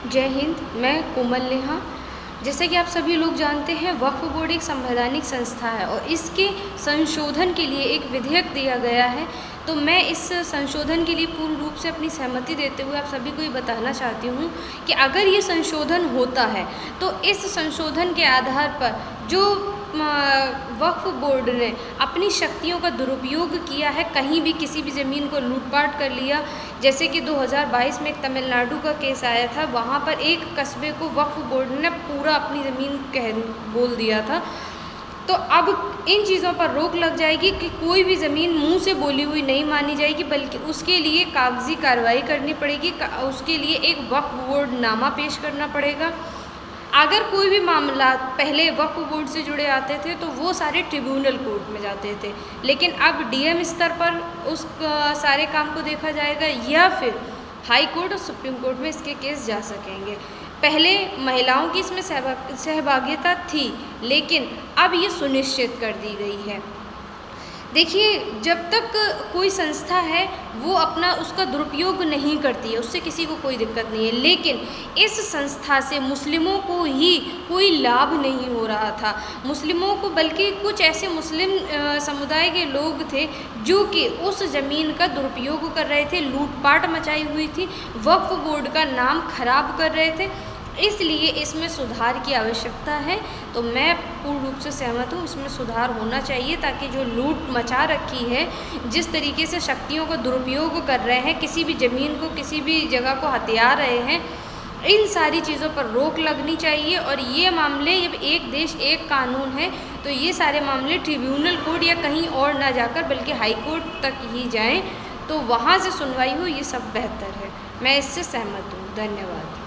जय हिंद। मैं कोमल नेहा। जैसे कि आप सभी लोग जानते हैं, वक्फ बोर्ड एक संवैधानिक संस्था है और इसके संशोधन के लिए एक विधेयक दिया गया है। तो मैं इस संशोधन के लिए पूर्ण रूप से अपनी सहमति देते हुए आप सभी को ये बताना चाहती हूँ कि अगर ये संशोधन होता है तो इस संशोधन के आधार पर जो वक्फ बोर्ड ने अपनी शक्तियों का दुरुपयोग किया है, कहीं भी किसी भी ज़मीन को लूटपाट कर लिया, जैसे कि 2022 में एक तमिलनाडु का केस आया था, वहाँ पर एक कस्बे को वक्फ बोर्ड ने पूरा अपनी ज़मीन बोल दिया था। तो अब इन चीज़ों पर रोक लग जाएगी कि कोई भी ज़मीन मुंह से बोली हुई नहीं मानी जाएगी, बल्कि उसके लिए कागजी कार्रवाई करनी पड़ेगी। उसके लिए एक वक्फ बोर्ड नामा पेश करना पड़ेगा। अगर कोई भी मामला पहले वक्फ बोर्ड से जुड़े आते थे तो वो सारे ट्रिब्यूनल कोर्ट में जाते थे, लेकिन अब डीएम स्तर पर उस सारे काम को देखा जाएगा या फिर हाई कोर्ट और सुप्रीम कोर्ट में इसके केस जा सकेंगे। पहले महिलाओं की इसमें सहभागिता थी, लेकिन अब ये सुनिश्चित कर दी गई है। देखिए, जब तक कोई संस्था है वो अपना उसका दुरुपयोग नहीं करती है, उससे किसी को कोई दिक्कत नहीं है, लेकिन इस संस्था से मुस्लिमों को ही कोई लाभ नहीं हो रहा था। मुस्लिमों को, बल्कि कुछ ऐसे मुस्लिम समुदाय के लोग थे जो कि उस ज़मीन का दुरुपयोग कर रहे थे, लूटपाट मचाई हुई थी, वक्फ बोर्ड का नाम खराब कर रहे थे। इसलिए इसमें सुधार की आवश्यकता है। तो मैं पूर्ण रूप से सहमत हूँ, इसमें सुधार होना चाहिए ताकि जो लूट मचा रखी है, जिस तरीके से शक्तियों का दुरुपयोग कर रहे हैं, किसी भी ज़मीन को, किसी भी जगह को हथिया रहे हैं, इन सारी चीज़ों पर रोक लगनी चाहिए। और ये मामले, जब एक देश एक कानून है, तो ये सारे मामले ट्रिब्यूनल कोर्ट या कहीं और ना जाकर बल्कि हाई कोर्ट तक ही जाएँ, तो वहाँ से सुनवाई हो, ये सब बेहतर है। मैं इससे सहमत हूँ। धन्यवाद।